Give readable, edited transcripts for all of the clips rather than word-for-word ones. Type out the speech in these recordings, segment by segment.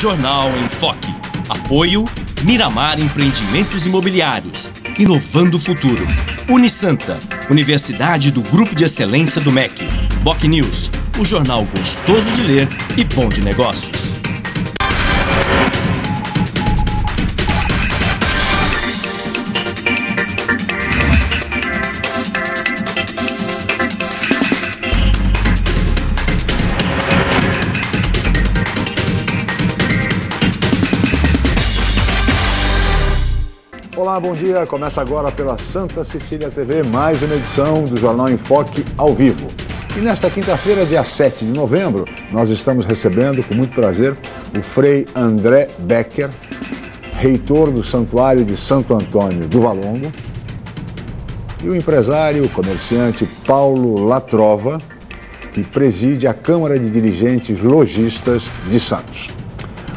Jornal em Foque. Apoio Miramar Empreendimentos Imobiliários. Inovando o futuro. Unisanta, Universidade do Grupo de Excelência do MEC. Boc News, o jornal gostoso de ler e bom de negócios. Olá, bom dia. Começa agora pela Santa Cecília TV, mais uma edição do Jornal em Foque ao vivo. E nesta quinta-feira, dia 7 de novembro, nós estamos recebendo com muito prazer o Frei André Becker, reitor do Santuário de Santo Antônio do Valongo, e o empresário, comerciante Paulo Latrova, que preside a Câmara de Dirigentes Lojistas de Santos.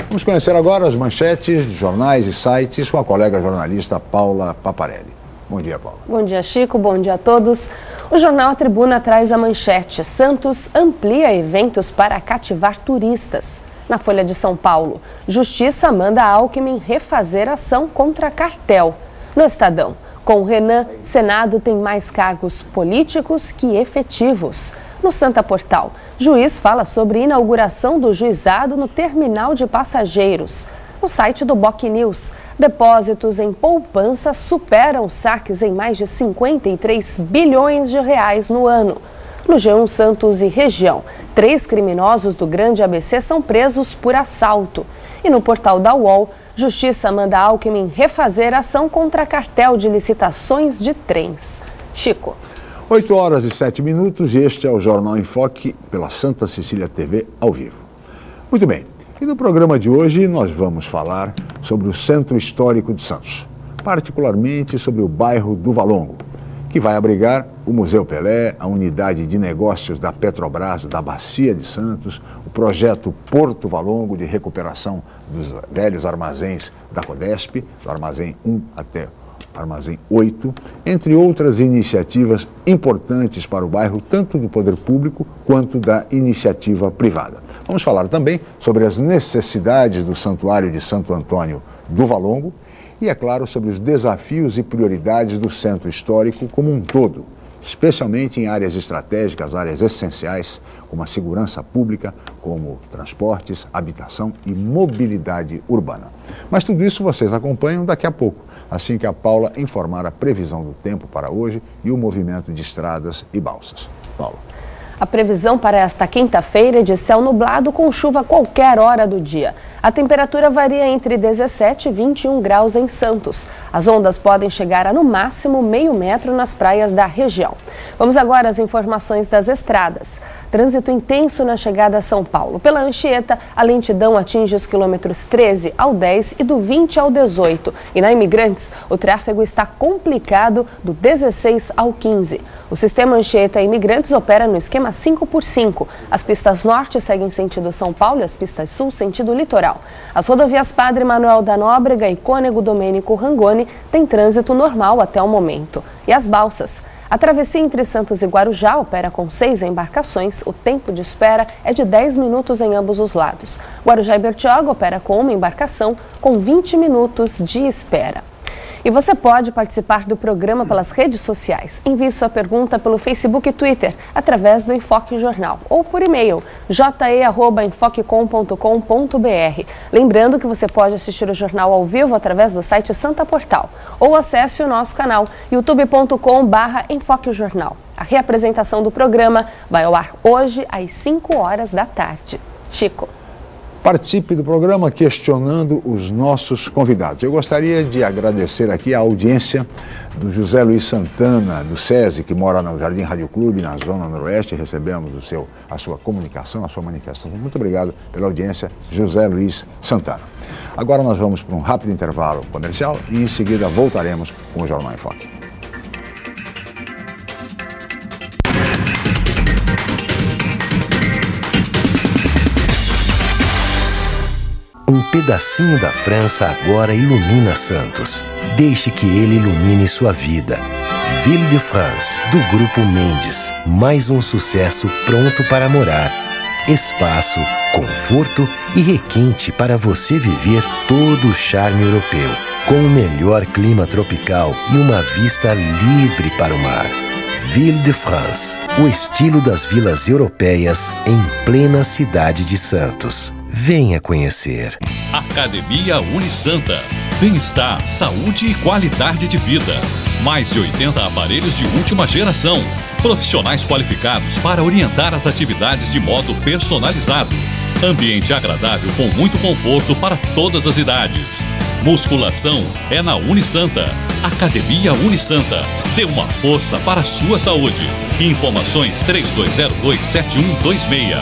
Vamos conhecer agora as manchetes de jornais e sites com a colega jornalista Paula Paparelli. Bom dia, Paula. Bom dia, Chico. Bom dia a todos. O jornal A Tribuna traz a manchete: Santos amplia eventos para cativar turistas. Na Folha de São Paulo, Justiça manda Alckmin refazer ação contra cartel. No Estadão, com Renan, Senado tem mais cargos políticos que efetivos. No Santa Portal, juiz fala sobre inauguração do juizado no terminal de passageiros. No site do Boc News, depósitos em poupança superam saques em mais de 53 bilhões de reais no ano. No G1 Santos e região, 3 criminosos do Grande ABC são presos por assalto. E no portal da UOL, Justiça manda Alckmin refazer ação contra cartel de licitações de trens. Chico. 8 horas e 7 minutos e este é o Jornal em Foque pela Santa Cecília TV ao vivo. Muito bem, e no programa de hoje nós vamos falar sobre o Centro Histórico de Santos, particularmente sobre o bairro do Valongo, que vai abrigar o Museu Pelé, a unidade de negócios da Petrobras da Bacia de Santos, o projeto Porto Valongo de recuperação dos velhos armazéns da Codesp, do armazém 1 até Armazém 8, entre outras iniciativas importantes para o bairro, tanto do poder público quanto da iniciativa privada. Vamos falar também sobre as necessidades do Santuário de Santo Antônio do Valongo e, é claro, sobre os desafios e prioridades do Centro Histórico como um todo, especialmente em áreas estratégicas, áreas essenciais, como a segurança pública, como transportes, habitação e mobilidade urbana. Mas tudo isso vocês acompanham daqui a pouco, assim que a Paula informar a previsão do tempo para hoje e o movimento de estradas e balsas. Paula. A previsão para esta quinta-feira é de céu nublado com chuva a qualquer hora do dia. A temperatura varia entre 17 e 21 graus em Santos. As ondas podem chegar a no máximo meio metro nas praias da região. Vamos agora às informações das estradas. Trânsito intenso na chegada a São Paulo. Pela Anchieta, a lentidão atinge os quilômetros 13 ao 10 e do 20 ao 18. E na Imigrantes, o tráfego está complicado do 16 ao 15. O sistema Anchieta Imigrantes opera no esquema 5x5. As pistas norte seguem sentido São Paulo e as pistas sul sentido litoral. As rodovias Padre Manuel da Nóbrega e Cônego Domênico Rangoni têm trânsito normal até o momento. E as balsas? A travessia entre Santos e Guarujá opera com 6 embarcações. O tempo de espera é de 10 minutos em ambos os lados. Guarujá e Bertioga opera com uma embarcação com 20 minutos de espera. E você pode participar do programa pelas redes sociais. Envie sua pergunta pelo Facebook e Twitter, através do Enfoque Jornal, ou por e-mail, je@enfoquecom.com.br. Lembrando que você pode assistir o jornal ao vivo através do site Santa Portal, ou acesse o nosso canal, youtube.com/enfoquejornal. A reapresentação do programa vai ao ar hoje, às 5 horas da tarde. Chico. Participe do programa questionando os nossos convidados. Eu gostaria de agradecer aqui a audiência do José Luiz Santana, do SESI, que mora no Jardim Rádio Clube, na Zona Noroeste. Recebemos a sua comunicação, a sua manifestação. Muito obrigado pela audiência, José Luiz Santana. Agora nós vamos para um rápido intervalo comercial e em seguida voltaremos com o Jornal em Foque. Um pedacinho da França agora ilumina Santos. Deixe que ele ilumine sua vida. Ville de France, do Grupo Mendes. Mais um sucesso pronto para morar. espaço, conforto e requinte para você viver todo o charme europeu, com o melhor clima tropical e uma vista livre para o mar. Ville de France, o estilo das vilas europeias em plena cidade de Santos. Venha conhecer. Academia Unisanta. Bem-estar, saúde e qualidade de vida. Mais de 80 aparelhos de última geração. Profissionais qualificados para orientar as atividades de modo personalizado. Ambiente agradável com muito conforto para todas as idades. Musculação é na Unisanta. Academia Unisanta. Dê uma força para a sua saúde. Informações 3202-7126.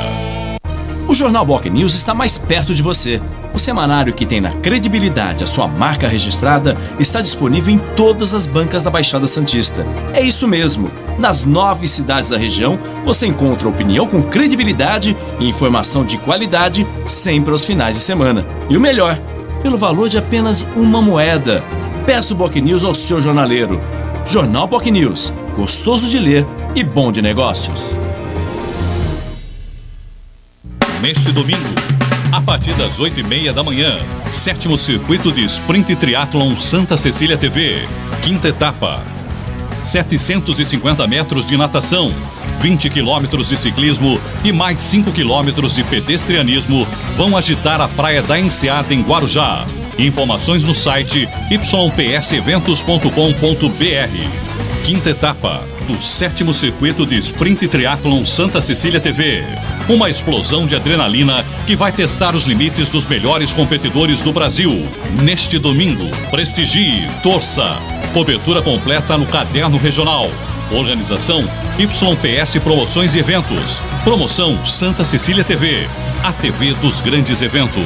O Jornal Boc News está mais perto de você. O semanário que tem na credibilidade a sua marca registrada está disponível em todas as bancas da Baixada Santista. É isso mesmo. Nas 9 cidades da região, você encontra opinião com credibilidade e informação de qualidade sempre aos finais de semana. E o melhor, pelo valor de apenas uma moeda. Peça o Boc News ao seu jornaleiro. Jornal Boc News, gostoso de ler e bom de negócios. Neste domingo, a partir das 8h30 da manhã, 7º Circuito de Sprint Triathlon Santa Cecília TV, 5ª etapa. 750 metros de natação, 20 quilômetros de ciclismo e mais 5 quilômetros de pedestrianismo vão agitar a Praia da Enseada em Guarujá. Informações no site ypseventos.com.br. 5ª etapa do 7º Circuito de Sprint Triathlon Santa Cecília TV. Uma explosão de adrenalina que vai testar os limites dos melhores competidores do Brasil. Neste domingo, prestigie, torça. Cobertura completa no Caderno Regional. Organização YPS Promoções e Eventos. Promoção Santa Cecília TV. A TV dos grandes eventos.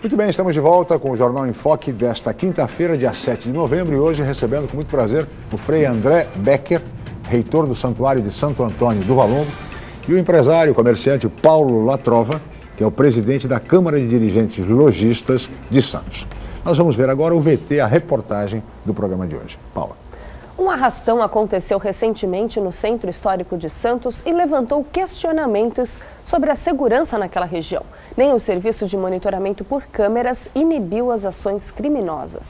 Muito bem, estamos de volta com o Jornal em Foque desta quinta-feira, dia 7 de novembro, e hoje recebendo com muito prazer o Frei André Becker, reitor do Santuário de Santo Antônio do Valongo, e o empresário, comerciante Paulo Latrova, que é o presidente da Câmara de Dirigentes Lojistas de Santos. Nós vamos ver agora o VT, a reportagem do programa de hoje. Paula. Um arrastão aconteceu recentemente no Centro Histórico de Santos e levantou questionamentos sobre a segurança naquela região. Nem o serviço de monitoramento por câmeras inibiu as ações criminosas.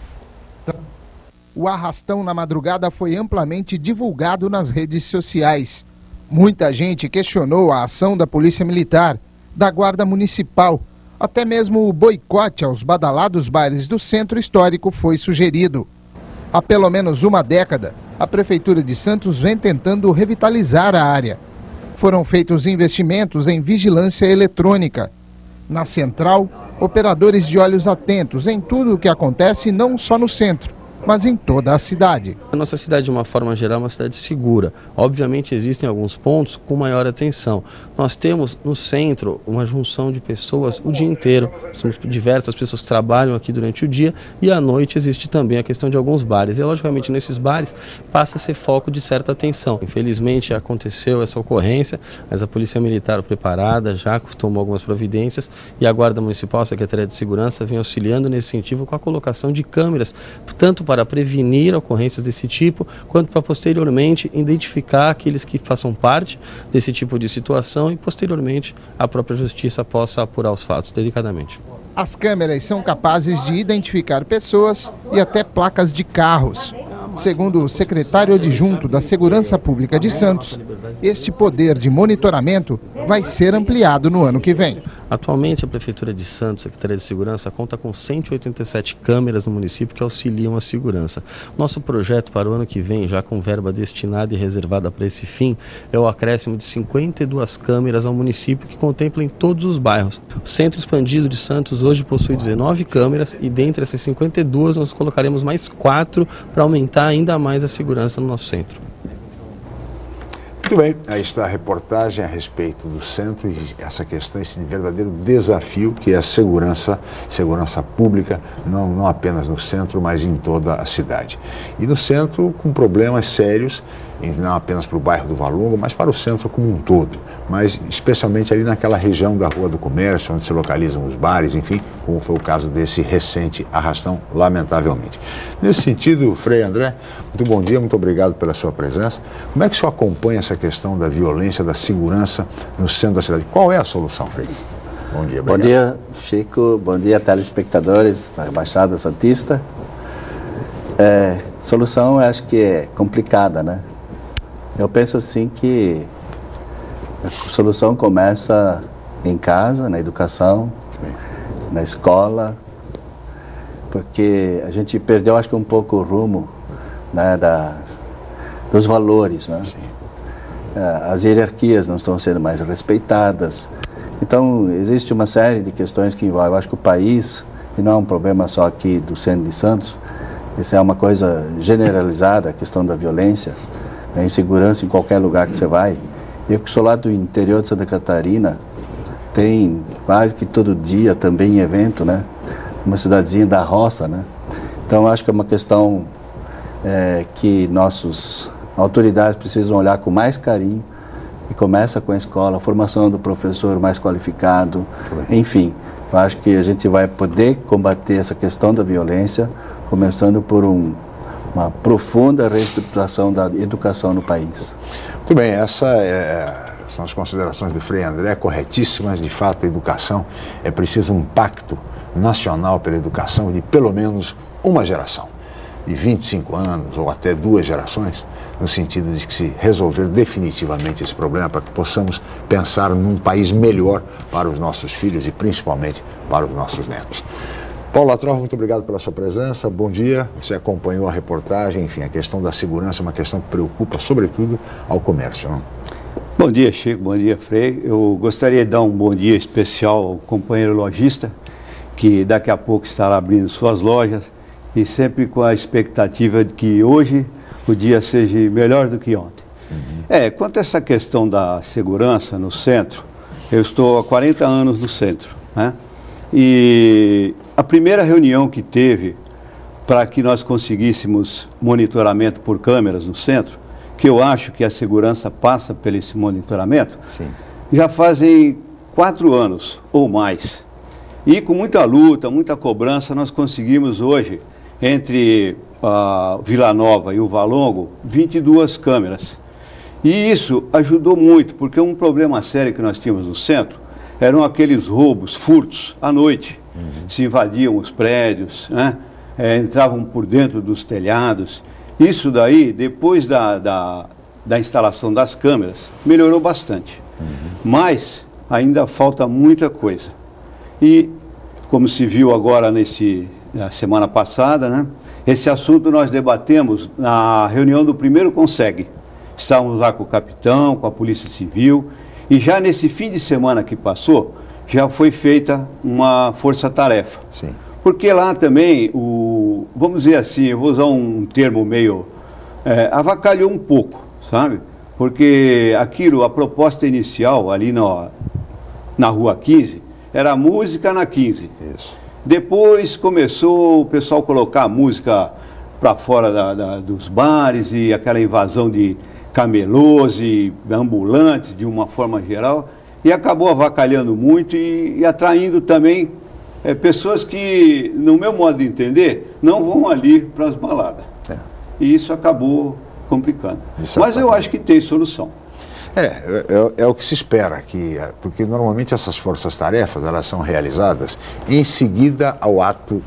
O arrastão na madrugada foi amplamente divulgado nas redes sociais. Muita gente questionou a ação da Polícia Militar, da Guarda Municipal. Até mesmo o boicote aos badalados bares do Centro Histórico foi sugerido. Há pelo menos uma década, a Prefeitura de Santos vem tentando revitalizar a área. Foram feitos investimentos em vigilância eletrônica. Na central, operadores de olhos atentos em tudo o que acontece não só no centro, mas em toda a cidade. A nossa cidade, de uma forma geral, é uma cidade segura. Obviamente existem alguns pontos com maior atenção. Nós temos no centro uma junção de pessoas o dia inteiro. Temos diversas pessoas que trabalham aqui durante o dia e à noite existe também a questão de alguns bares. E logicamente nesses bares passa a ser foco de certa atenção. Infelizmente aconteceu essa ocorrência, mas a Polícia Militar preparada já tomou algumas providências e a Guarda Municipal, a Secretaria de Segurança, vem auxiliando nesse sentido com a colocação de câmeras, tanto para prevenir ocorrências desse tipo, quanto para posteriormente identificar aqueles que façam parte desse tipo de situação e posteriormente a própria justiça possa apurar os fatos delicadamente. As câmeras são capazes de identificar pessoas e até placas de carros. Segundo o secretário adjunto da Segurança Pública de Santos, este poder de monitoramento vai ser ampliado no ano que vem. Atualmente, a Prefeitura de Santos, Secretaria de Segurança, conta com 187 câmeras no município que auxiliam a segurança. Nosso projeto para o ano que vem, já com verba destinada e reservada para esse fim, é o acréscimo de 52 câmeras ao município que contempla em todos os bairros. O Centro Expandido de Santos hoje possui 19 câmeras e dentre essas 52 nós colocaremos mais 4 para aumentar ainda mais a segurança no nosso centro. Muito bem, aí está a reportagem a respeito do centro e essa questão, esse verdadeiro desafio que é a segurança pública, não apenas no centro, mas em toda a cidade. E no centro com problemas sérios e não apenas para o bairro do Valongo, mas para o centro como um todo, mas especialmente ali naquela região da Rua do Comércio, onde se localizam os bares, enfim, como foi o caso desse recente arrastão, lamentavelmente. Nesse sentido, Frei André, muito bom dia, muito obrigado pela sua presença. Como é que o senhor acompanha essa questão da violência, da segurança no centro da cidade? Qual é a solução, Frei? Bom dia, obrigado. Bom dia, Chico, bom dia, telespectadores da Baixada Santista. Solução, eu acho que é complicada, né? Eu penso assim que a solução começa em casa, na educação, na escola, porque a gente perdeu, acho que um pouco o rumo, né, dos valores, né? As hierarquias não estão sendo mais respeitadas. Então, existe uma série de questões que envolvem, eu acho que o país, e não é um problema só aqui do centro de Santos, isso é uma coisa generalizada, a questão da violência, a insegurança em qualquer lugar que você vai. Eu que sou lá do interior de Santa Catarina, tem quase que todo dia também evento, né? Uma cidadezinha da roça, né? Então acho que é uma questão que nossas autoridades precisam olhar com mais carinho, e começa com a escola, a formação do professor mais qualificado, enfim. Eu acho que a gente vai poder combater essa questão da violência, começando por uma profunda reestruturação da educação no país. Muito bem, são as considerações do Frei André, corretíssimas. De fato, a educação, é preciso um pacto nacional pela educação de pelo menos uma geração, de 25 anos ou até 2 gerações, no sentido de que se resolver definitivamente esse problema, para que possamos pensar num país melhor para os nossos filhos e principalmente para os nossos netos. Paulo Latrova, muito obrigado pela sua presença, bom dia, você acompanhou a reportagem, enfim, a questão da segurança é uma questão que preocupa, sobretudo, ao comércio, não? Bom dia, Chico, bom dia, Frei. Eu gostaria de dar um bom dia especial ao companheiro lojista, que daqui a pouco estará abrindo suas lojas, e sempre com a expectativa de que hoje o dia seja melhor do que ontem. Quanto a essa questão da segurança no centro, eu estou há 40 anos no centro, né? E a primeira reunião que teve para que nós conseguíssemos monitoramento por câmeras no centro, que eu acho que a segurança passa por esse monitoramento, sim, já fazem 4 anos ou mais. E com muita luta, muita cobrança, nós conseguimos hoje, entre a Vila Nova e o Valongo, 22 câmeras. E isso ajudou muito, porque um problema sério que nós tínhamos no centro eram aqueles roubos, furtos, à noite. Se invadiam os prédios, né? Entravam por dentro dos telhados. Isso daí, depois da instalação das câmeras, melhorou bastante. Mas ainda falta muita coisa. E, como se viu agora na semana passada, né? Esse assunto nós debatemos na reunião do primeiro Conseg. Estávamos lá com o capitão, com a Polícia Civil, e já nesse fim de semana que passou, já foi feita uma força-tarefa. Sim. Porque lá também, vamos dizer assim, eu vou usar um termo meio, avacalhou um pouco, sabe? Porque aquilo, a proposta inicial ali na Rua 15, era música na 15. Isso. Depois começou o pessoal colocar a música para fora dos bares e aquela invasão de camelôs e ambulantes de uma forma geral, e acabou avacalhando muito e atraindo também pessoas que, no meu modo de entender, não vão ali para as baladas. E isso acabou complicando. Mas eu acho que tem solução. É o que se espera, porque normalmente essas forças-tarefas elas são realizadas em seguida ao ato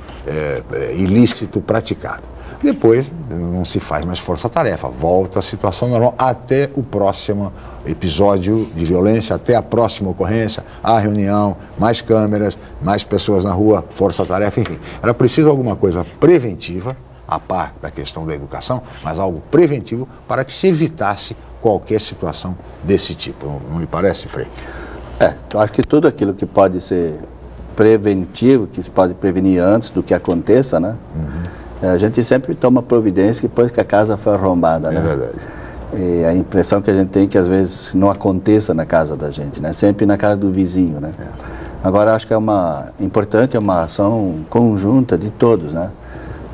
ilícito praticado. Depois não se faz mais força-tarefa, volta à situação normal até o próximo episódio de violência, até a próxima ocorrência, a reunião, mais câmeras, mais pessoas na rua, força-tarefa, enfim. Era preciso alguma coisa preventiva, a par da questão da educação, mas algo preventivo para que se evitasse qualquer situação desse tipo. Não lhe parece, Frei? Eu acho que tudo aquilo que pode ser preventivo, que se pode prevenir antes do que aconteça, né? A gente sempre toma providência depois que a casa foi arrombada, né? É verdade. E a impressão que a gente tem que às vezes não aconteça na casa da gente, né? Sempre na casa do vizinho, né? Agora acho que é importante, é uma ação conjunta de todos, né?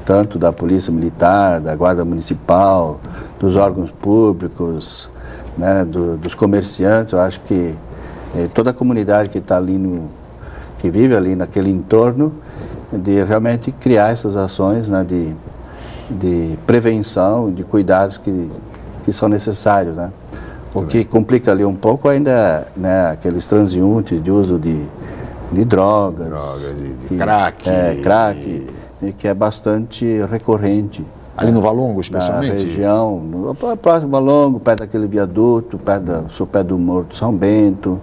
Tanto da Polícia Militar, da Guarda Municipal, dos órgãos públicos, né, dos comerciantes. Eu acho que toda a comunidade que está ali, que vive ali naquele entorno, de realmente criar essas ações, né, de prevenção, de cuidados que são necessários, né? O que complica ali um pouco ainda, né, aqueles transeuntes de uso de drogas, de crack. Crack, e que é bastante recorrente. Ali no Valongo, especialmente? Na região, no próximo Valongo, perto daquele viaduto, perto do Morro São Bento,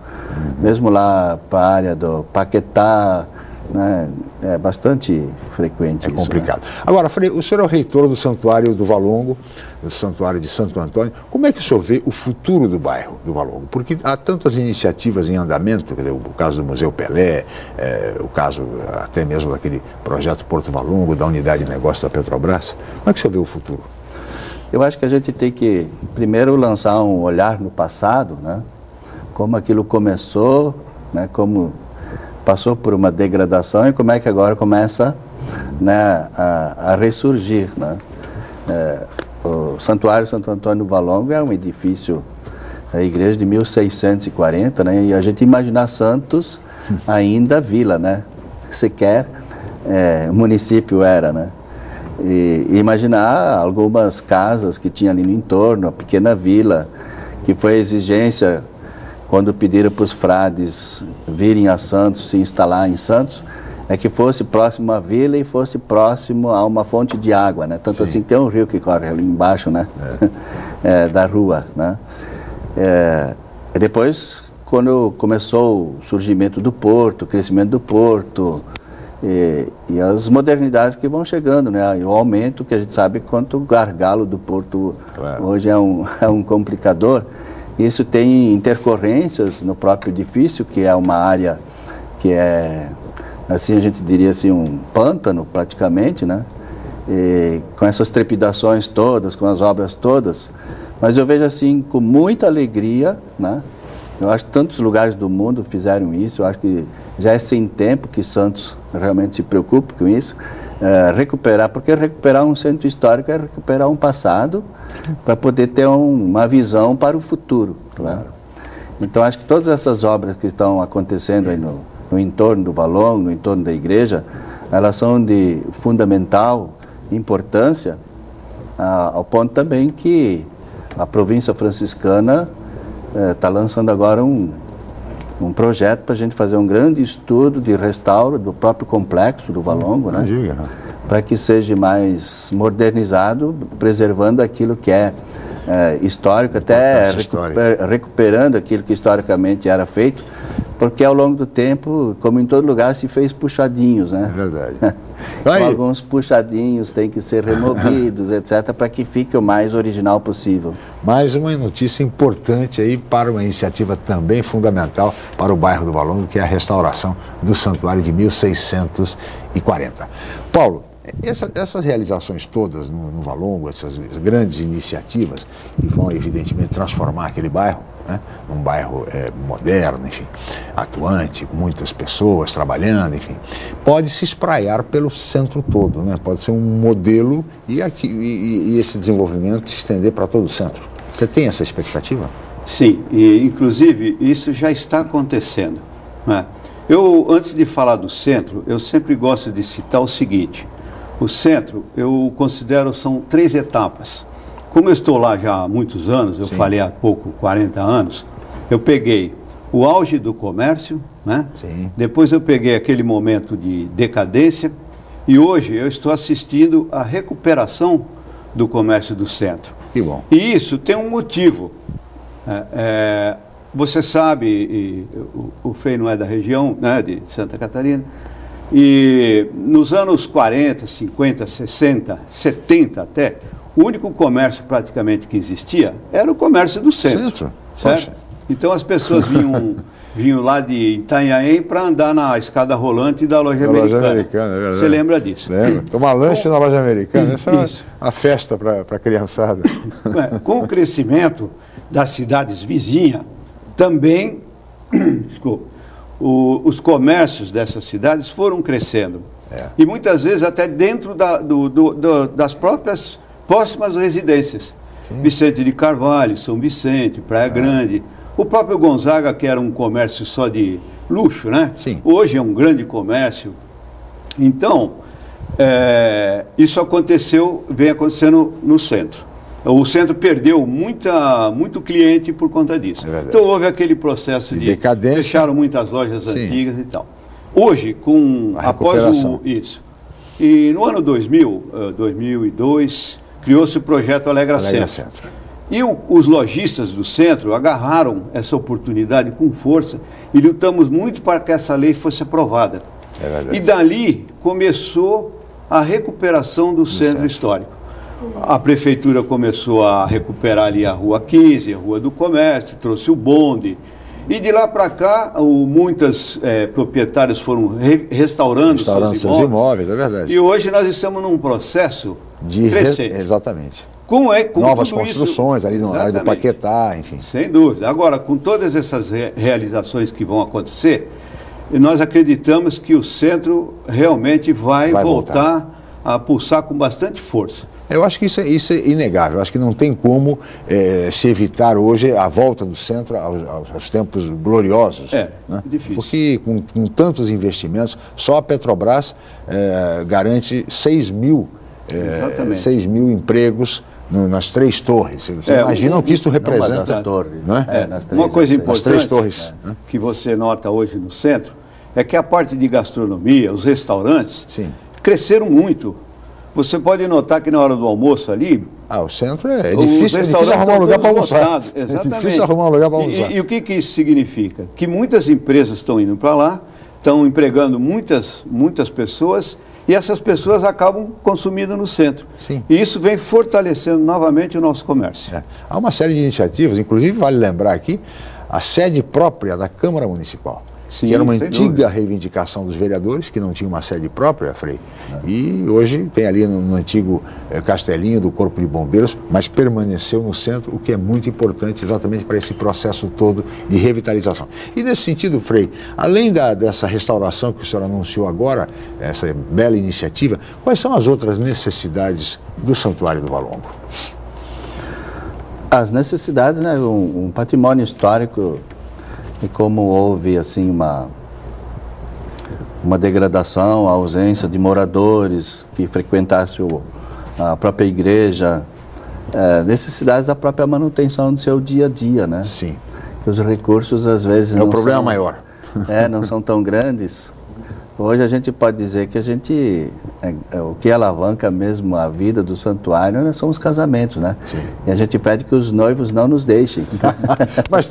mesmo lá para a área do Paquetá, né, é bastante frequente. É complicado. Né? Agora, Frei, o senhor é o reitor do Santuário do Valongo, do Santuário de Santo Antônio. Como é que o senhor vê o futuro do bairro do Valongo? Porque há tantas iniciativas em andamento, quer dizer, o caso do Museu Pelé, o caso até mesmo daquele projeto Porto Valongo, da unidade de negócio da Petrobras. Como é que o senhor vê o futuro? Eu acho que a gente tem que, primeiro, lançar um olhar no passado, né? Como aquilo começou, né? Como passou por uma degradação e como é que agora começa, né, a ressurgir, né? O Santuário Santo Antônio do Valongo é um edifício, a igreja de 1640, né? E a gente imaginar Santos ainda vila, né? Sequer município era, né? E imaginar algumas casas que tinha ali no entorno, a pequena vila, que foi a exigência quando pediram para os frades virem a Santos, se instalar em Santos, é que fosse próximo à vila e fosse próximo a uma fonte de água, né? Tanto assim tem um rio que corre ali embaixo, né? Da rua, né? Depois, quando começou o surgimento do porto, o crescimento do porto e as modernidades que vão chegando, né? E o aumento, que a gente sabe quanto o gargalo do porto hoje é um complicador. Isso tem intercorrências no próprio edifício, que é uma área que é, assim a gente diria assim, um pântano praticamente, né? E com essas trepidações todas, com as obras todas. Mas eu vejo assim, com muita alegria, né? Eu acho que tantos lugares do mundo fizeram isso, eu acho que já é sem tempo que Santos realmente se preocupe com isso. Recuperar, porque recuperar um centro histórico é recuperar um passado para poder ter uma visão para o futuro. Claro. Então acho que todas essas obras que estão acontecendo aí no entorno do Valongo, no entorno da igreja, elas são de fundamental importância, ao ponto também que a província franciscana está lançando agora um projeto para a gente fazer um grande estudo de restauro do próprio complexo do Valongo, né? Para que seja mais modernizado, preservando aquilo que é histórico, até recuperando aquilo que historicamente era feito, porque ao longo do tempo, como em todo lugar, se fez puxadinhos, né? É verdade. Alguns puxadinhos têm que ser removidos, etc., para que fique o mais original possível. Mais uma notícia importante aí para uma iniciativa também fundamental para o bairro do Valongo, que é a restauração do Santuário de 1640. Paulo, essas realizações todas no Valongo, essas grandes iniciativas que vão evidentemente transformar aquele bairro, né, num bairro moderno, enfim, atuante, com muitas pessoas trabalhando, enfim, pode se espraiar pelo centro todo, né? Pode ser um modelo e esse desenvolvimento se estender para todo o centro. Você tem essa expectativa? Sim, e inclusive isso já está acontecendo, né? Antes de falar do centro, eu sempre gosto de citar o seguinte: o centro, eu considero, são 3 etapas. Como eu estou lá já há muitos anos, eu falei há pouco, 40 anos, eu peguei o auge do comércio, né? Depois eu peguei aquele momento de decadência e hoje eu estou assistindo à recuperação do comércio do centro. Que bom. E isso tem um motivo. Você sabe, o Frei não é da região, né, de Santa Catarina, e nos anos 40, 50, 60, 70 até, o único comércio praticamente que existia era o comércio do centro. Certo? Então as pessoas vinham lá de Itanhaém para andar na escada rolante da loja americana. Você lembra disso? Lembro. Tomar lanche na loja americana, essa é a festa para a criançada. Com o crescimento das cidades vizinhas, também os comércios dessas cidades foram crescendo. E muitas vezes até dentro das próprias próximas residências. Vicente de Carvalho, São Vicente, Praia Grande. O próprio Gonzaga, que era um comércio só de luxo, né? Sim. Hoje é um grande comércio. Então, isso vem acontecendo no centro. O centro perdeu muito cliente por conta disso. Então houve aquele processo de decadência. Fecharam muitas lojas antigas e tal. Hoje, após isso, e no ano 2002, criou-se o projeto Alegra Centro. E os lojistas do centro agarraram essa oportunidade com força e lutamos muito para que essa lei fosse aprovada. E dali começou a recuperação do centro histórico. A prefeitura começou a recuperar ali a Rua 15, a Rua do Comércio, trouxe o bonde. E de lá para cá, muitas proprietárias foram restaurando seus imóveis. É verdade. E hoje nós estamos num processo crescente. Exatamente. Com novas construções ali na área do Paquetá, enfim. Sem dúvida. Agora, com todas essas realizações que vão acontecer, nós acreditamos que o centro realmente vai voltar a pulsar com bastante força. Eu acho que isso é inegável. Eu acho que não tem como se evitar hoje a volta do centro aos tempos gloriosos. Né? Difícil. Porque com tantos investimentos, só a Petrobras garante 6 mil empregos nas 3 torres. Você imagina o que isso representa. Das torres, né? Uma coisa importante 3 torres, que você nota hoje no centro é que a parte de gastronomia, os restaurantes, cresceram muito. Você pode notar que na hora do almoço ali... o centro é difícil arrumar um lugar para almoçar. Exatamente. É difícil arrumar um lugar para almoçar. E o que isso significa? Que muitas empresas estão indo para lá, estão empregando muitas pessoas, e essas pessoas acabam consumindo no centro. Sim. E isso vem fortalecendo novamente o nosso comércio. Há uma série de iniciativas, inclusive vale lembrar aqui, a sede própria da Câmara Municipal. Sim, que era uma antiga reivindicação dos vereadores, que não tinha uma sede própria, Frei. E hoje tem ali no antigo castelinho do Corpo de Bombeiros, mas permaneceu no centro, o que é muito importante exatamente para esse processo todo de revitalização. E nesse sentido, Frei, além dessa restauração que o senhor anunciou agora, essa bela iniciativa, quais são as outras necessidades do Santuário do Valongo? As necessidades, né, um patrimônio histórico. E como houve assim uma degradação, a ausência de moradores que frequentassem a própria igreja, necessidades da própria manutenção do seu dia a dia, né? Sim. Que os recursos às vezes não o problema maior. Não são tão grandes. Hoje a gente pode dizer que o que alavanca mesmo a vida do santuário, né, são os casamentos, né? Sim. E a gente pede que os noivos não nos deixem. Mas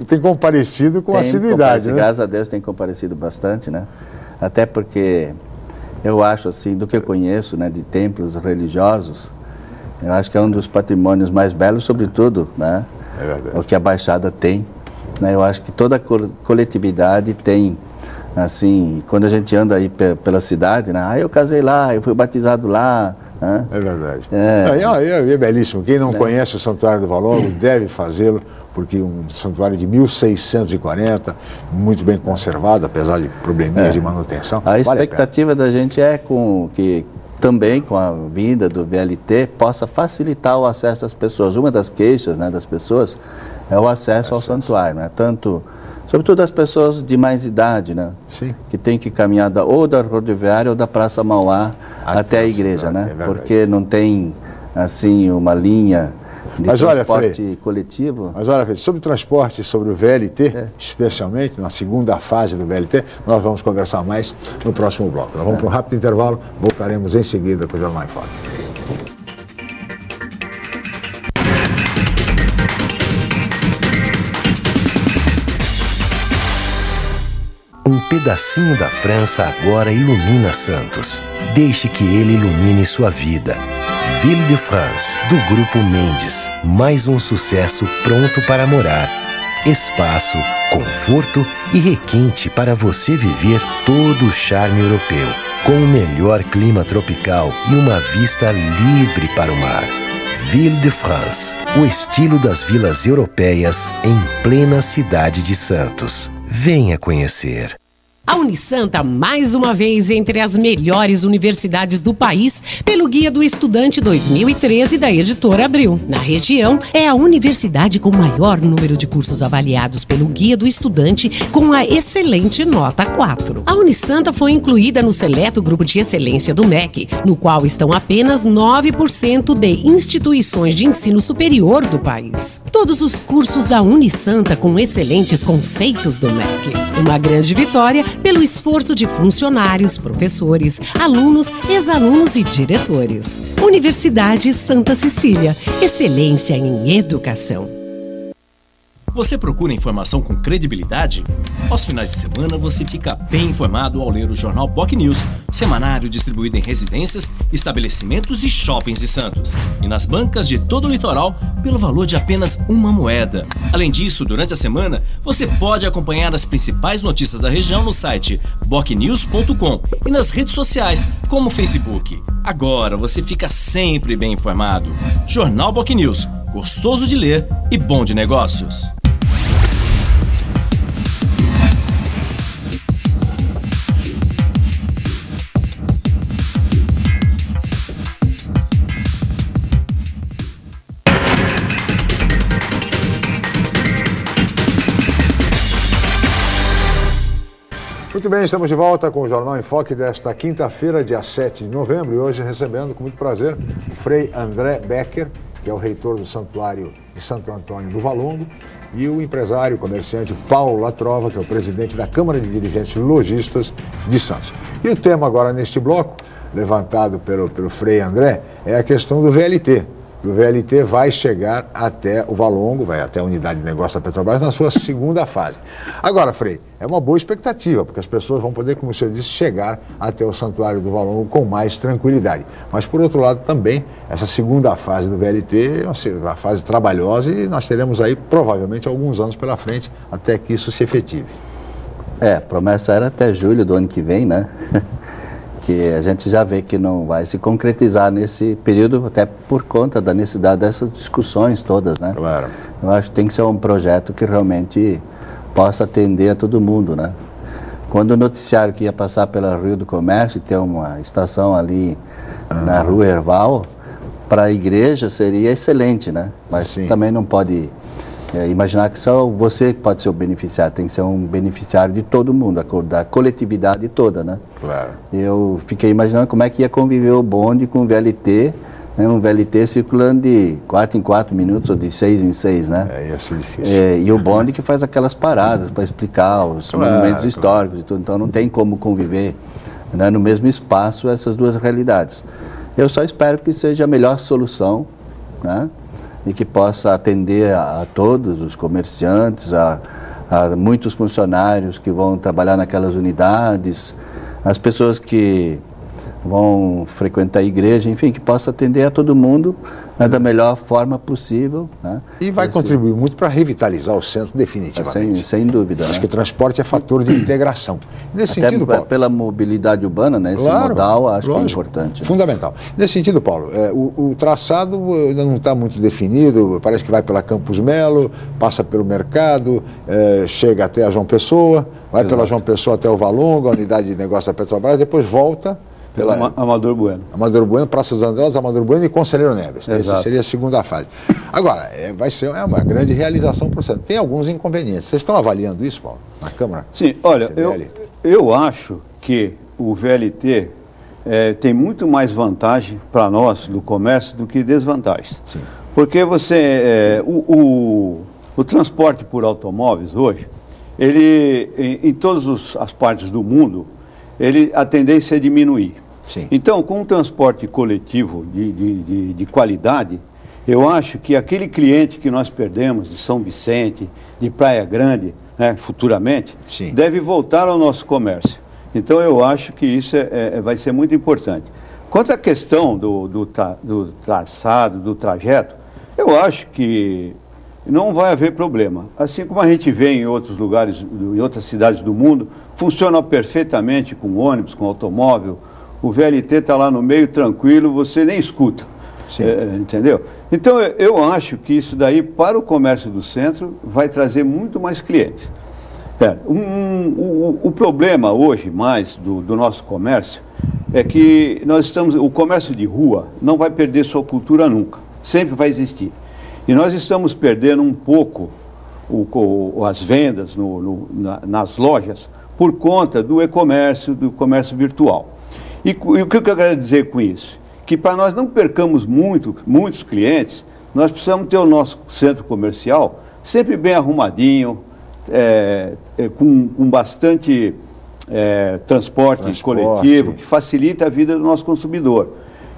tem comparecido com assiduidade, né? Graças a Deus tem comparecido bastante, né? Até porque eu acho assim, do que eu conheço, né, de templos religiosos, eu acho que é um dos patrimônios mais belos, sobretudo, né? É verdade. O que a Baixada tem, né? Eu acho que toda a coletividade tem. Assim, quando a gente anda aí pela cidade, né? Eu casei lá, eu fui batizado lá. Né? É verdade. É belíssimo. Quem não conhece o Santuário do Valongo deve fazê-lo, porque um santuário de 1640, muito bem conservado, apesar de probleminhas de manutenção. A expectativa da gente é que também com a vinda do VLT possa facilitar o acesso das pessoas. Uma das queixas, né, das pessoas é o acesso ao santuário, né? Sobretudo as pessoas de mais idade, né? Sim. Que tem que caminhar ou da rodoviária ou da Praça Mauá até a igreja, né? Porque não tem, assim, uma linha de transporte coletivo. Mas olha, Frei, sobre o transporte, sobre o VLT, especialmente na segunda fase do VLT, nós vamos conversar mais no próximo bloco. Nós vamos para um rápido intervalo, voltaremos em seguida com o Jornal em Foque. Um pedacinho da França agora ilumina Santos. Deixe que ele ilumine sua vida. Ville de France, do Grupo Mendes. Mais um sucesso pronto para morar. Espaço, conforto e requinte para você viver todo o charme europeu. Com o melhor clima tropical e uma vista livre para o mar. Ville de France, o estilo das vilas europeias em plena cidade de Santos. Venha conhecer. A Unisanta, mais uma vez, entre as melhores universidades do país, pelo Guia do Estudante 2013 da Editora Abril. Na região, é a universidade com maior número de cursos avaliados pelo Guia do Estudante, com a excelente nota 4. A Unisanta foi incluída no seleto grupo de excelência do MEC, no qual estão apenas 9% de instituições de ensino superior do país. Todos os cursos da Unisanta com excelentes conceitos do MEC. Uma grande vitória pelo esforço de funcionários, professores, alunos, ex-alunos e diretores. Universidade Santa Cecília, excelência em educação. Você procura informação com credibilidade? Aos finais de semana você fica bem informado ao ler o jornal BOC News, semanário distribuído em residências, estabelecimentos e shoppings de Santos. E nas bancas de todo o litoral, pelo valor de apenas uma moeda. Além disso, durante a semana, você pode acompanhar as principais notícias da região no site bocnews.com e nas redes sociais, como o Facebook. Agora você fica sempre bem informado. Jornal BOC News, gostoso de ler e bom de negócios. Muito bem, estamos de volta com o Jornal em Foque desta quinta-feira, dia 7 de novembro, e hoje recebendo com muito prazer o Frei André Becker, que é o reitor do Santuário de Santo Antônio do Valongo, e o empresário, comerciante Paulo Latrova, que é o presidente da Câmara de Dirigentes Lojistas de Santos. E o tema agora neste bloco, levantado pelo Frei André, é a questão do VLT. O VLT vai chegar até o Valongo, vai até a unidade de negócio da Petrobras na sua segunda fase. Agora, Frei, é uma boa expectativa, porque as pessoas vão poder, como o senhor disse, chegar até o Santuário do Valongo com mais tranquilidade. Mas, por outro lado, também, essa segunda fase do VLT é uma fase trabalhosa e nós teremos aí, provavelmente, alguns anos pela frente até que isso se efetive. A promessa era até julho do ano que vem, né? Que a gente já vê que não vai se concretizar nesse período, até por conta da necessidade dessas discussões todas, né? Claro. Eu acho que tem que ser um projeto que realmente possa atender a todo mundo, né? Quando o noticiário que ia passar pela Rio do Comércio e ter uma estação ali na Rua Herval, para a igreja seria excelente, né? Mas sim, também não pode imaginar que só você pode ser o beneficiário, tem que ser um beneficiário de todo mundo, da coletividade toda, né? Claro. Eu fiquei imaginando como é que ia conviver o bonde com o VLT, né? Um VLT circulando de 4 em 4 minutos ou de 6 em 6, né? Ia ser difícil. E o bonde que faz aquelas paradas para explicar os monumentos históricos e tudo, então não tem como conviver, né, no mesmo espaço essas duas realidades. Eu só espero que seja a melhor solução, né? E que possa atender a todos os comerciantes, a muitos funcionários que vão trabalhar naquelas unidades, as pessoas que vão frequentar a igreja, enfim, que possa atender a todo mundo, né, da melhor forma possível, né? E vai contribuir muito para revitalizar o centro definitivamente. Sem dúvida. Acho né? que o transporte é fator de integração. Nesse Até sentido, Paulo, pela mobilidade urbana, né? Esse modal acho que é importante. Fundamental. Nesse sentido, Paulo, o traçado ainda não está muito definido, parece que vai pela Campos Melo, passa pelo mercado, chega até a João Pessoa, vai pela João Pessoa até o Valongo, a unidade de negócio da Petrobras, depois volta pela Amador Bueno. Amador Bueno, Praça dos Andradas, Amador Bueno e Conselheiro Neves. Exato. Essa seria a segunda fase. Agora, vai ser uma grande realização para o centro. Tem alguns inconvenientes. Vocês estão avaliando isso, Paulo, na Câmara? Sim, olha, eu acho que o VLT tem muito mais vantagem para nós do comércio do que desvantagem. Sim. Porque o transporte por automóveis hoje, ele, em todas as partes do mundo, a tendência é diminuir. Sim. Então, com um transporte coletivo de qualidade, eu acho que aquele cliente que nós perdemos de São Vicente, de Praia Grande, né, futuramente, sim, deve voltar ao nosso comércio. Então, eu acho que isso vai ser muito importante. Quanto à questão do traçado, do trajeto, eu acho que não vai haver problema. Assim como a gente vê em outros lugares, em outras cidades do mundo, funciona perfeitamente com ônibus, com automóvel. O VLT está lá no meio, tranquilo, você nem escuta. Entendeu? Então, eu acho que isso daí, para o comércio do centro, vai trazer muito mais clientes. O problema hoje mais do nosso comércio é que o comércio de rua não vai perder sua cultura nunca, sempre vai existir. E nós estamos perdendo um pouco as vendas nas lojas por conta do e-comércio, do comércio virtual. E o que eu quero dizer com isso? Que para nós não percamos muitos clientes, nós precisamos ter o nosso centro comercial sempre bem arrumadinho, com bastante transporte coletivo, que facilita a vida do nosso consumidor.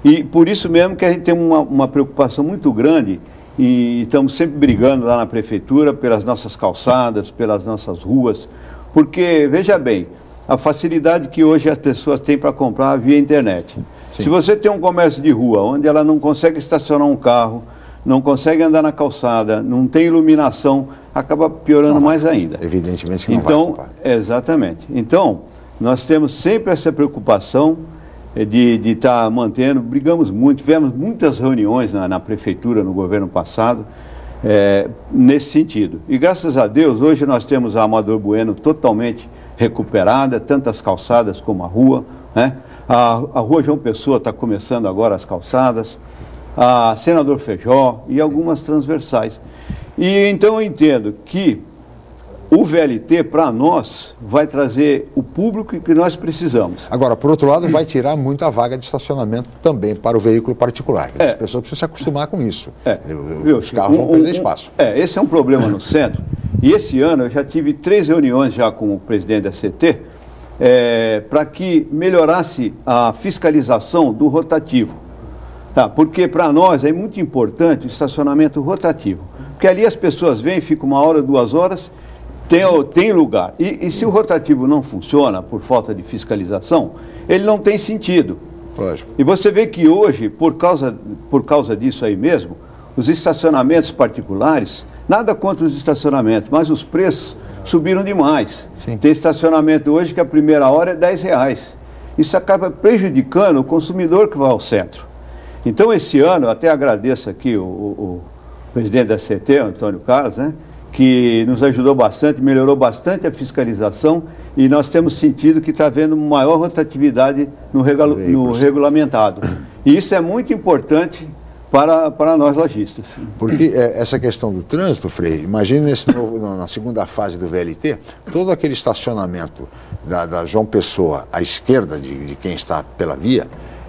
E por isso mesmo que a gente tem uma preocupação muito grande e estamos sempre brigando lá na prefeitura pelas nossas calçadas, pelas nossas ruas, porque, veja bem, a facilidade que hoje as pessoas têm para comprar via internet. Sim. Se você tem um comércio de rua onde ela não consegue estacionar um carro, não consegue andar na calçada, não tem iluminação, acaba piorando mais ainda. Evidentemente que não vai ocupar. Exatamente. Então, nós temos sempre essa preocupação de estar mantendo, brigamos muito, tivemos muitas reuniões na prefeitura, no governo passado, nesse sentido. E graças a Deus, hoje nós temos a Amador Bueno totalmente recuperada, tanto as calçadas como a rua, né? A rua João Pessoa está começando agora as calçadas, a Senador Feijó e algumas transversais. E então eu entendo que o VLT, para nós, vai trazer o público que nós precisamos. Agora, por outro lado, vai tirar muita vaga de estacionamento também para o veículo particular. As pessoas precisam se acostumar com isso. Os carros vão perder espaço. Esse é um problema no centro. E esse ano eu já tive 3 reuniões já com o presidente da CT, para que melhorasse a fiscalização do rotativo. Porque para nós é muito importante o estacionamento rotativo. Porque ali as pessoas vêm, ficam 1 hora, 2 horas, tem lugar. E se o rotativo não funciona por falta de fiscalização, ele não tem sentido. Lógico. E você vê que hoje, por causa disso aí mesmo, os estacionamentos particulares, nada contra os estacionamentos, mas os preços subiram demais. Sim. Tem estacionamento hoje que a primeira hora é R$10. Isso acaba prejudicando o consumidor que vai ao centro. Então, esse ano, eu até agradeço aqui o presidente da CT, Antônio Carlos, né, que nos ajudou bastante, melhorou bastante a fiscalização e nós temos sentido que está havendo maior rotatividade no regulamentado. E isso é muito importante para nós lojistas. Porque essa questão do trânsito, Frei, imagine na segunda fase do VLT, todo aquele estacionamento da João Pessoa à esquerda de quem está pela via,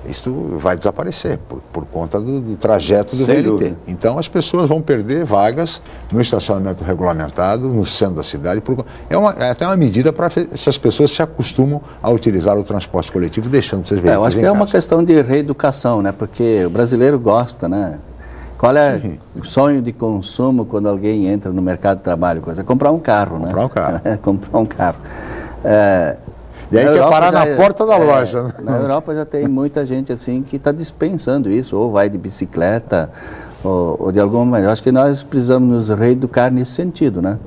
isso vai desaparecer por conta do trajeto do VLT. Dúvida. Então as pessoas vão perder vagas no estacionamento regulamentado, no centro da cidade. É até uma medida para se as pessoas se acostumam a utilizar o transporte coletivo, deixando seus veículos. Eu acho que é uma questão de reeducação, né? Porque o brasileiro gosta, né? Qual é o sonho de consumo quando alguém entra no mercado de trabalho? É comprar um carro, né? Comprar um carro. Comprar um carro. E aí quer parar na porta da loja. Né? Na Europa já tem muita gente assim que está dispensando isso, ou vai de bicicleta, ou de alguma maneira. Eu acho que nós precisamos nos reeducar nesse sentido, né?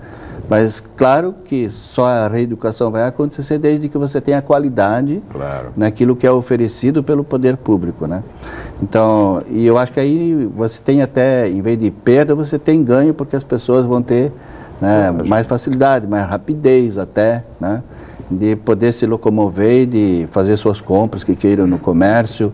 Mas claro que só a reeducação vai acontecer desde que você tenha qualidade naquilo que é oferecido pelo poder público, né? Então, e eu acho que aí você tem até, em vez de perda, você tem ganho, porque as pessoas vão ter, né, mais facilidade, mais rapidez até, né? De poder se locomover, de fazer suas compras que queiram no comércio,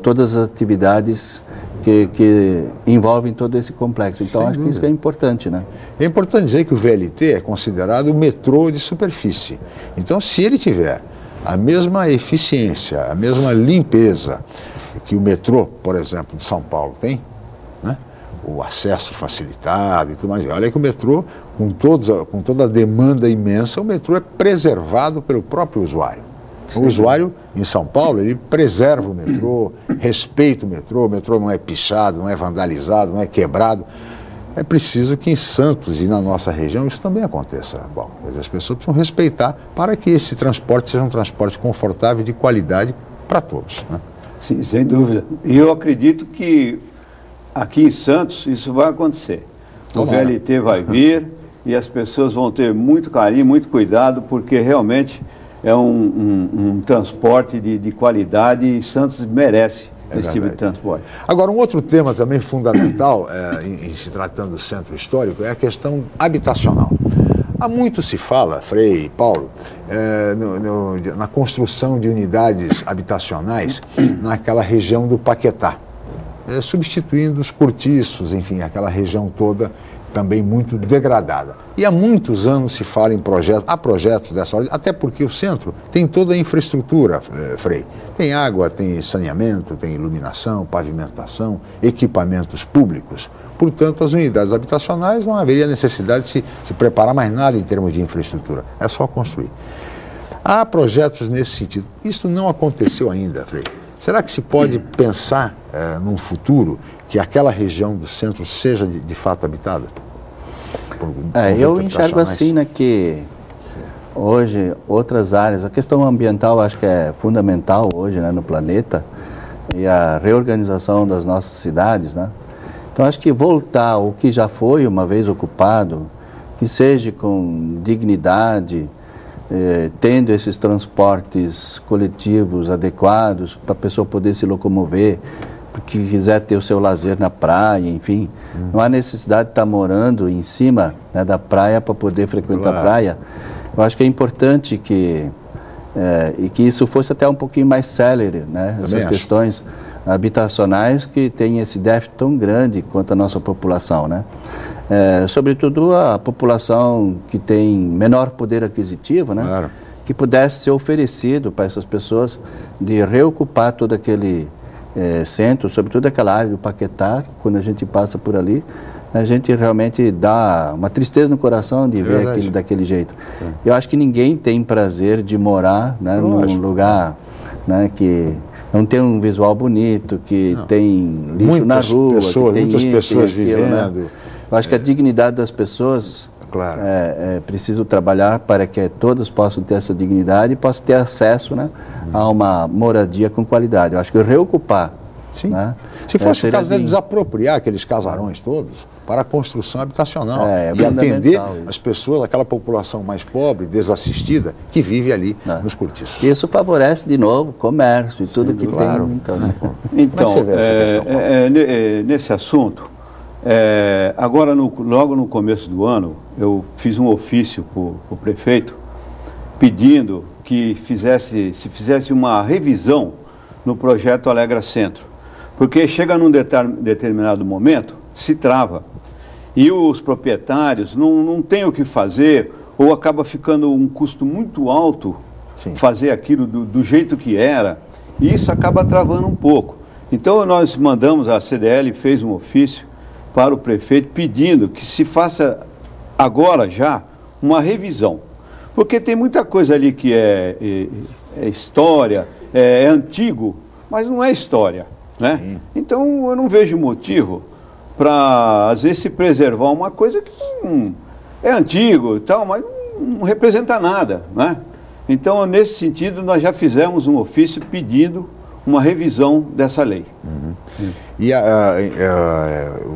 todas as atividades que envolvem todo esse complexo. Então, acho que isso é importante, né? É importante dizer que o VLT é considerado o metrô de superfície. Então, se ele tiver a mesma eficiência, a mesma limpeza que o metrô, por exemplo, de São Paulo tem, né? O acesso facilitado e tudo mais. Olha que o metrô, com toda a demanda imensa, o metrô é preservado pelo próprio usuário. O usuário, em São Paulo, ele preserva o metrô, respeita o metrô não é pichado, não é vandalizado, não é quebrado. É preciso que em Santos e na nossa região isso também aconteça. Bom, as pessoas precisam respeitar para que esse transporte seja um transporte confortável e de qualidade para todos, né? Sim, sem dúvida. E eu acredito que aqui em Santos isso vai acontecer. O VLT vai vir e as pessoas vão ter muito carinho, muito cuidado, porque realmente é um transporte de qualidade e Santos merece esse tipo de transporte. Agora, um outro tema também fundamental, em se tratando do centro histórico, é a questão habitacional. Há muito se fala, Frei e Paulo, na construção de unidades habitacionais naquela região do Paquetá, substituindo os cortiços, enfim, aquela região toda também muito degradada. E há muitos anos se fala em projetos dessa ordem, até porque o centro tem toda a infraestrutura, Frei. Tem água, tem saneamento, tem iluminação, pavimentação, equipamentos públicos. Portanto, as unidades habitacionais não haveria necessidade de se preparar mais nada em termos de infraestrutura. É só construir. Há projetos nesse sentido. Isso não aconteceu ainda, Frei. Será que se pode pensar num futuro que aquela região do centro seja de fato habitada? Eu enxergo assim, né, que hoje outras áreas, a questão ambiental acho que é fundamental hoje, né, no planeta, e a reorganização das nossas cidades, né? Então acho que voltar ao que já foi uma vez ocupado, que seja com dignidade, tendo esses transportes coletivos adequados para a pessoa poder se locomover, porque quiser ter o seu lazer na praia, enfim. Não há necessidade de estar morando em cima, né, da praia para poder frequentar a praia. Eu acho que é importante que isso fosse até um pouquinho mais célere, né, essas questões habitacionais que têm esse déficit tão grande quanto a nossa população, né? Sobretudo a população que tem menor poder aquisitivo, né? Claro. Que pudesse ser oferecido para essas pessoas de reocupar todo aquele centro, sobretudo aquela área do Paquetá. Quando a gente passa por ali, a gente realmente dá uma tristeza no coração de ver aquilo daquele jeito. Eu acho que ninguém tem prazer de morar, né, num lugar, né, que não tem um visual bonito, que tem lixo na rua, que tem muitas pessoas vivendo. Né? Eu acho que a dignidade das pessoas, claro, preciso trabalhar para que todas possam ter essa dignidade e possam ter acesso, né, a uma moradia com qualidade. Eu acho que reocupar. Sim. Né, se fosse o caso de desapropriar aqueles casarões todos para a construção habitacional e atender as pessoas, aquela população mais pobre, desassistida, que vive ali nos cortiços. Isso favorece, de novo, comércio e tudo que tem. Então, né? Então, você vê essa questão, nesse assunto, agora, logo no começo do ano, eu fiz um ofício para o prefeito pedindo que se fizesse uma revisão no projeto Alegra Centro, porque chega num determinado momento, se trava, e os proprietários não têm o que fazer, ou acaba ficando um custo muito alto fazer aquilo do jeito que era, e isso acaba travando um pouco. Então nós mandamos, a CDL fez um ofício para o prefeito pedindo que se faça agora já uma revisão, porque tem muita coisa ali que é história, é antigo, mas não é história, né? Então eu não vejo motivo para, às vezes, se preservar uma coisa que é antigo e tal, mas não representa nada, né? Então, nesse sentido, nós já fizemos um ofício pedindo uma revisão dessa lei. E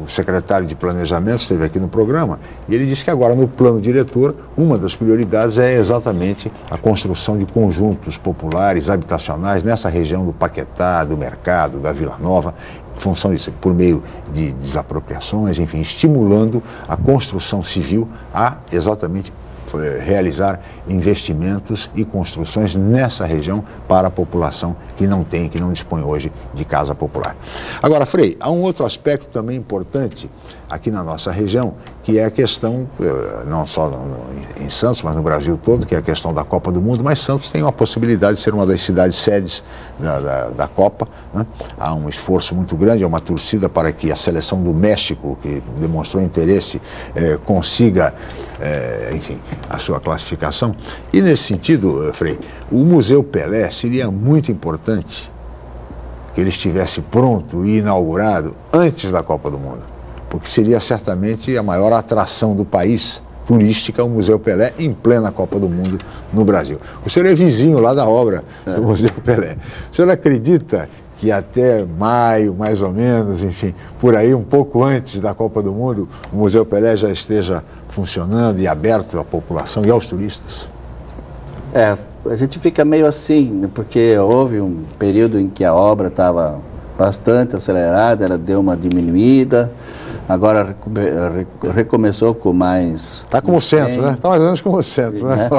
o secretário de Planejamento esteve aqui no programa e ele disse que agora no plano diretor uma das prioridades é exatamente a construção de conjuntos populares, habitacionais nessa região do Paquetá, do Mercado, da Vila Nova, em função disso, por meio de desapropriações, enfim, estimulando a construção civil a exatamente realizar investimentos e construções nessa região para a população que não dispõe hoje de casa popular. Agora, Frei, há um outro aspecto também importante aqui na nossa região, que é a questão, não só em Santos, mas no Brasil todo, que é a questão da Copa do Mundo, mas Santos tem uma possibilidade de ser uma das cidades sedes da Copa, né? Há um esforço muito grande, há uma torcida para que a seleção do México, que demonstrou interesse, consiga, enfim, a sua classificação. E nesse sentido, Frei, o Museu Pelé seria muito importante que ele estivesse pronto e inaugurado antes da Copa do Mundo, porque seria certamente a maior atração do país turística, o Museu Pelé, em plena Copa do Mundo no Brasil. O senhor é vizinho lá da obra do Museu Pelé. O senhor acredita que até maio, mais ou menos, enfim, por aí, um pouco antes da Copa do Mundo, o Museu Pelé já esteja funcionando e aberto à população e aos turistas? A gente fica meio assim, né, porque houve um período em que a obra estava bastante acelerada, ela deu uma diminuída, agora recomeçou com mais... Está como centro, né? Está mais ou menos como centro, né?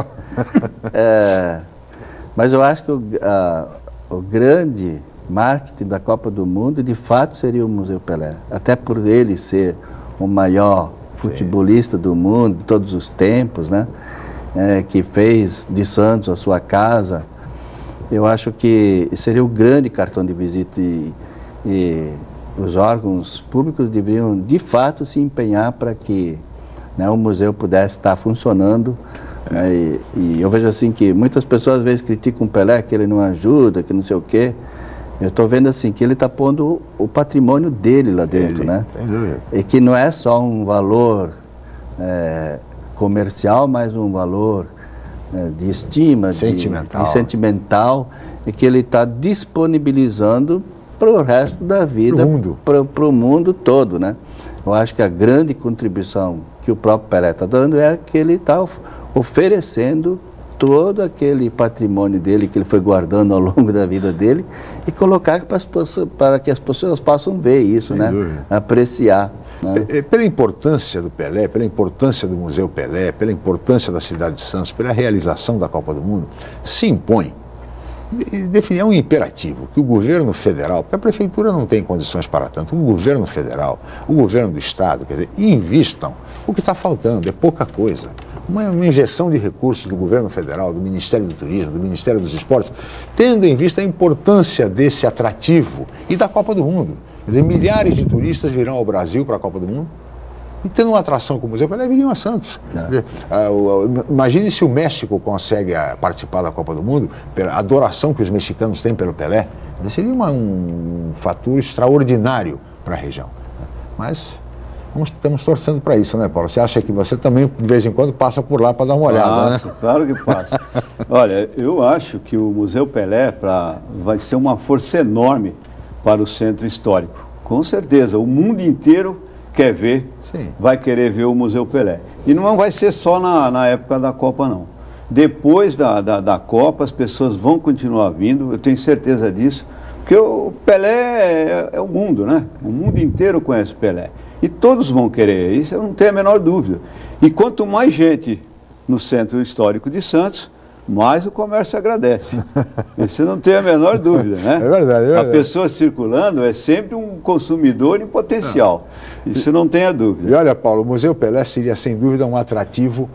Mas eu acho que o grande marketing da Copa do Mundo, de fato, seria o Museu Pelé. Até por ele ser o maior futebolista do mundo, de todos os tempos, né? Que fez de Santos a sua casa. Eu acho que seria o grande cartão de visita e os órgãos públicos deveriam, de fato, se empenhar para que, né, o museu pudesse estar funcionando. E eu vejo assim que muitas pessoas às vezes criticam o Pelé, que ele não ajuda, que não sei o quê. Eu estou vendo assim que ele está pondo o patrimônio dele lá dentro, né? Sem dúvida. E que não é só um valor comercial, mas um valor de estima, sentimental, e que ele está disponibilizando para o resto da vida, para o mundo todo, né? Eu acho que a grande contribuição que o próprio Pelé está dando é que ele está oferecendo todo aquele patrimônio dele que ele foi guardando ao longo da vida dele e colocar para que as pessoas possam ver isso, né? Apreciar. Né? Pela importância do Pelé, pela importância do Museu Pelé, pela importância da cidade de Santos, pela realização da Copa do Mundo, se impõe definir um imperativo que o governo federal, porque a prefeitura não tem condições para tanto, o governo federal, o governo do estado, quer dizer, invistam o que está faltando, é pouca coisa. Uma injeção de recursos do governo federal, do Ministério do Turismo, do Ministério dos Esportes, tendo em vista a importância desse atrativo e da Copa do Mundo. Quer dizer, milhares de turistas virão ao Brasil para a Copa do Mundo e tendo uma atração como o Museu Pelé, viriam a Santos. Imagine se o México consegue participar da Copa do Mundo, pela adoração que os mexicanos têm pelo Pelé, seria um fator extraordinário para a região. Mas estamos torcendo para isso, né, Paulo? Você acha que você também, de vez em quando, passa por lá para dar uma olhada, né? Claro que passa. Olha, eu acho que o Museu Pelé vai ser uma força enorme para o centro histórico. Com certeza, o mundo inteiro quer ver, vai querer ver o Museu Pelé. E não vai ser só na época da Copa, não. Depois da Copa, as pessoas vão continuar vindo, eu tenho certeza disso, porque o Pelé é o mundo, né? O mundo inteiro conhece o Pelé. E todos vão querer, isso eu não tenho a menor dúvida. E quanto mais gente no centro histórico de Santos, mais o comércio agradece. Isso não tem a menor dúvida, né? É verdade, é verdade. A pessoa circulando é sempre um consumidor em potencial. Isso não tem a dúvida. E olha, Paulo, o Museu Pelé seria sem dúvida um atrativo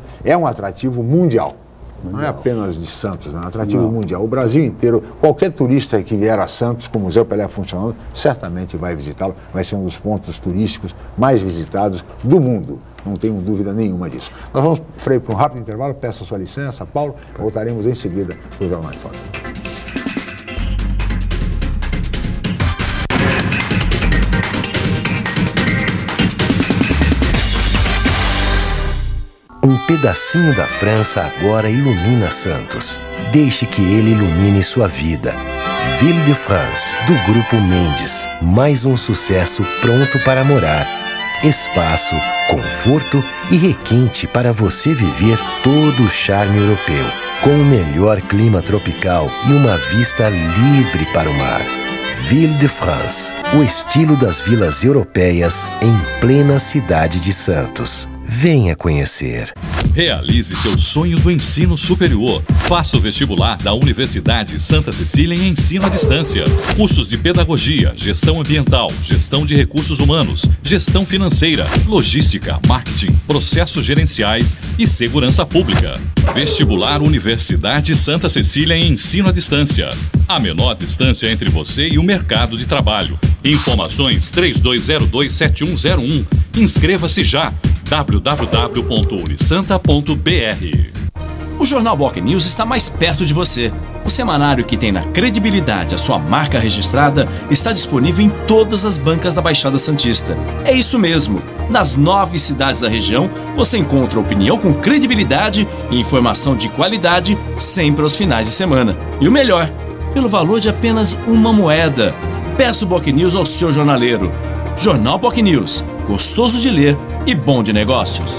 mundial. Não é apenas de Santos, é um atrativo mundial. O Brasil inteiro, qualquer turista que vier a Santos com o Museu Pelé funcionando, certamente vai visitá-lo. Vai ser um dos pontos turísticos mais visitados do mundo. Não tenho dúvida nenhuma disso. Nós vamos, Frei, para um rápido intervalo. Peço a sua licença, Paulo. Voltaremos em seguida para o Jornal em Foque. Um pedacinho da França agora ilumina Santos. Deixe que ele ilumine sua vida. Ville de France, do Grupo Mendes. Mais um sucesso pronto para morar. Espaço, conforto e requinte para você viver todo o charme europeu. Com o melhor clima tropical e uma vista livre para o mar. Ville de France, o estilo das vilas europeias em plena cidade de Santos. Venha conhecer. Realize seu sonho do ensino superior. Faça o vestibular da Universidade Santa Cecília em ensino à distância. Cursos de pedagogia, gestão ambiental, gestão de recursos humanos, gestão financeira, logística, marketing, processos gerenciais e segurança pública. Vestibular Universidade Santa Cecília em ensino à distância. A menor distância entre você e o mercado de trabalho. Informações 32027101. Inscreva-se já. www.unisanta.br. O Jornal Boc News está mais perto de você. O semanário que tem na credibilidade a sua marca registrada está disponível em todas as bancas da Baixada Santista. É isso mesmo. Nas 9 cidades da região, você encontra opinião com credibilidade e informação de qualidade sempre aos finais de semana. E o melhor, pelo valor de apenas uma moeda. Peça o Boc News ao seu jornaleiro. Jornal Boc News, gostoso de ler e bom de negócios.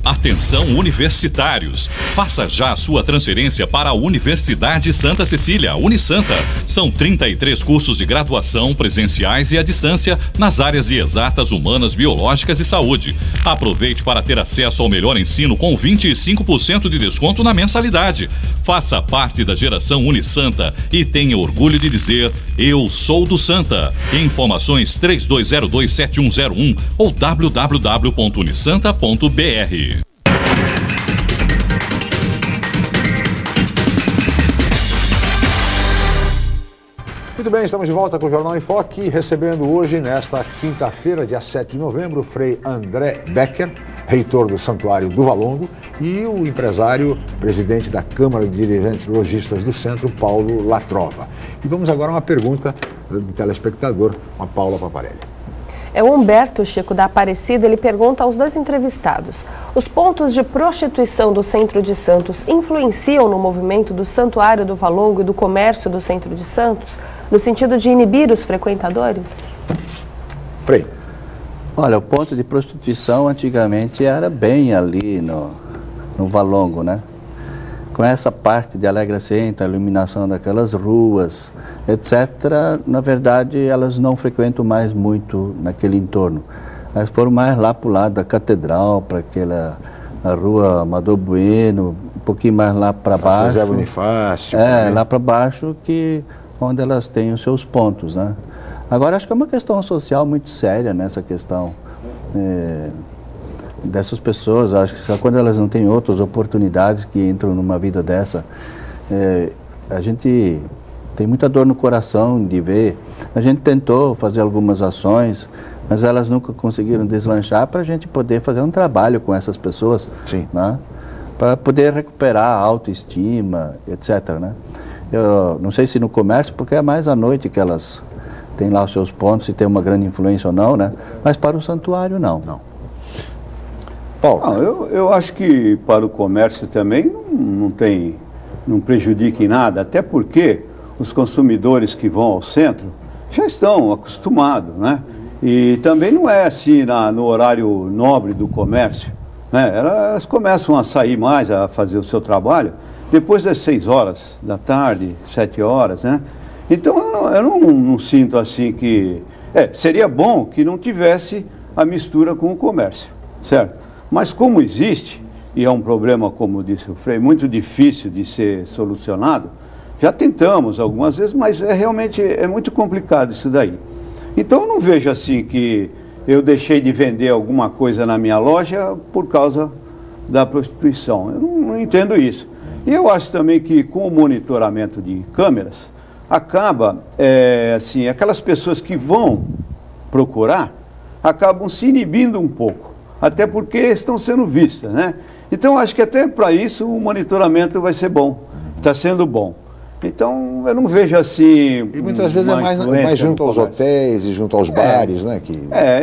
Atenção universitários, faça já a sua transferência para a Universidade Santa Cecília, Unisanta. São 33 cursos de graduação presenciais e à distância nas áreas de exatas, humanas, biológicas e saúde. Aproveite para ter acesso ao melhor ensino com 25% de desconto na mensalidade. Faça parte da geração Unisanta e tenha orgulho de dizer: eu sou do Santa. Informações 32027101 ou www.unisanta.br. Muito bem, estamos de volta com o Jornal em Foque, recebendo hoje, nesta quinta-feira, dia 7 de novembro, o Frei André Becker, reitor do Santuário do Valongo, e o empresário, presidente da Câmara de Dirigentes Lojistas do Centro, Paulo Latrova. E vamos agora a uma pergunta do telespectador, a Paula Paparelli. O Humberto Chico da Aparecida, ele pergunta aos dois entrevistados: os pontos de prostituição do Centro de Santos influenciam no movimento do Santuário do Valongo e do comércio do Centro de Santos, no sentido de inibir os frequentadores? Frei. Olha, o ponto de prostituição antigamente era bem ali no Valongo, né? Com essa parte de Alegre Centro, a iluminação daquelas ruas, etc., na verdade, elas não frequentam mais muito naquele entorno. Elas foram mais lá para o lado da Catedral, para a rua Amador Bueno, um pouquinho mais lá para baixo. José Bonifácio. Lá para baixo, onde elas têm os seus pontos, né? Agora, acho que é uma questão social muito séria nessa questão dessas pessoas. Acho que só quando elas não têm outras oportunidades que entram numa vida dessa, a gente tem muita dor no coração de ver. A gente tentou fazer algumas ações, mas elas nunca conseguiram deslanchar para a gente poder fazer um trabalho com essas pessoas, né? Para poder recuperar a autoestima, etc., né? Eu não sei se no comércio, porque é mais à noite que elas têm lá os seus pontos, se tem uma grande influência ou não, né? Mas para o santuário, não. Paulo? Eu acho que para o comércio também não prejudica em nada, até porque os consumidores que vão ao centro já estão acostumados, né? E também não é assim no horário nobre do comércio, né? Elas começam a sair mais, a fazer o seu trabalho depois das 6 horas da tarde, 7 horas, né? Então eu não sinto assim que... seria bom que não tivesse a mistura com o comércio, certo? Mas como existe, e é um problema, como disse o Frei, muito difícil de ser solucionado, já tentamos algumas vezes, mas realmente é muito complicado isso daí. Então eu não vejo assim que eu deixei de vender alguma coisa na minha loja por causa da prostituição. Eu não entendo isso. E eu acho também que com o monitoramento de câmeras, acaba, assim, aquelas pessoas que vão procurar, acabam se inibindo um pouco, até porque estão sendo vistas, né? Então acho que até para isso o monitoramento vai ser bom, está sendo bom. Então eu não vejo assim... E muitas vezes é mais junto aos hotéis e junto aos bares, né?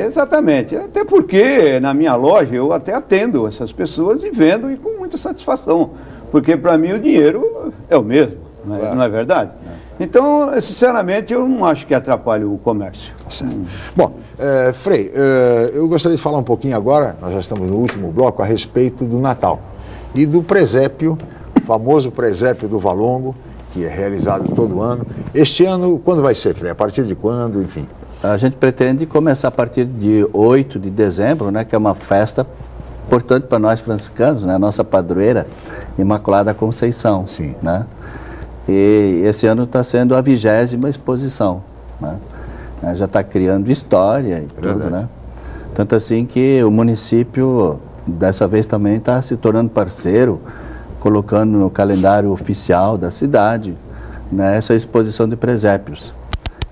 Exatamente. Até porque na minha loja eu até atendo essas pessoas e vendo e com muita satisfação. Porque para mim o dinheiro é o mesmo, não é verdade? Então, sinceramente, eu não acho que atrapalhe o comércio. Bom, Frei, eu gostaria de falar um pouquinho agora, nós já estamos no último bloco, a respeito do Natal e do presépio, o famoso presépio do Valongo, que é realizado todo ano. Este ano, quando vai ser, Frei? A partir de quando, enfim? A gente pretende começar a partir de 8 de dezembro, né, que é uma festa importante para nós franciscanos, né, a nossa padroeira, Imaculada Conceição. Sim. Né? E esse ano está sendo a 20ª exposição, né? Já está criando história e tudo, né? Tanto assim que o município, dessa vez também está se tornando parceiro, colocando no calendário oficial da cidade, né, essa exposição de presépios.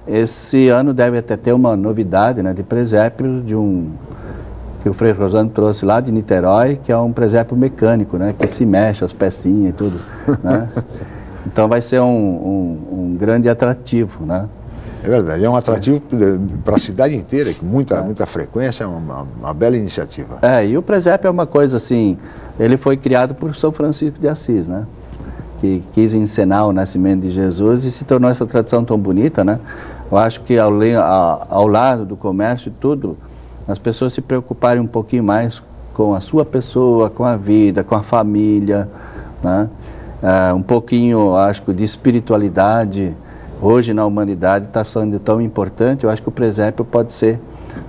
Esse ano deve até ter uma novidade, né, de presépios que o Frei Rosano trouxe lá de Niterói, que é um presépio mecânico, né, que se mexe as pecinhas e tudo, né? Então vai ser um grande atrativo, né? É verdade, é um atrativo para a cidade inteira, com muita frequência, é uma bela iniciativa. E o presépio é uma coisa assim, ele foi criado por São Francisco de Assis, né? Que quis encenar o nascimento de Jesus e se tornou essa tradição tão bonita, né? Eu acho que ao lado do comércio e tudo, as pessoas se preocuparem um pouquinho mais com a sua pessoa, com a vida, com a família, né? Um pouquinho, acho que, de espiritualidade hoje na humanidade está sendo tão importante. Eu acho que o presépio pode ser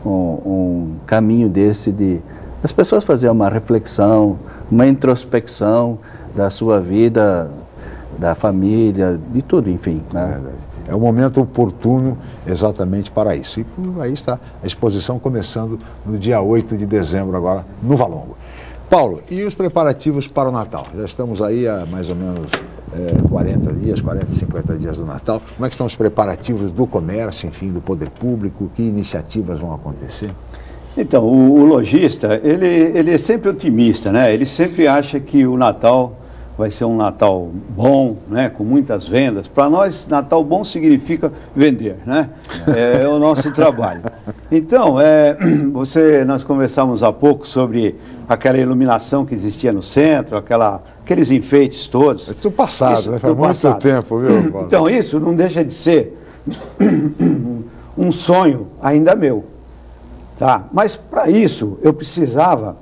um caminho desse de as pessoas fazerem uma reflexão, uma introspecção da sua vida, da família, de tudo, enfim, né? É o momento oportuno exatamente para isso. E aí está a exposição começando no dia 8 de dezembro agora, no Valongo. Paulo, e os preparativos para o Natal? Já estamos aí há mais ou menos 40 dias, 40, 50 dias do Natal. Como é que estão os preparativos do comércio, enfim, do poder público? Que iniciativas vão acontecer? Então, o lojista, ele é sempre otimista, né? Ele sempre acha que o Natal vai ser um Natal bom, né? Com muitas vendas. Para nós, Natal bom significa vender, né? É o nosso trabalho. Então, nós conversamos há pouco sobre aquela iluminação que existia no centro, aqueles enfeites todos. É tudo passado, né? Faz muito tempo, viu, Paulo? Então, isso não deixa de ser um sonho ainda meu. Tá? Mas para isso eu precisava,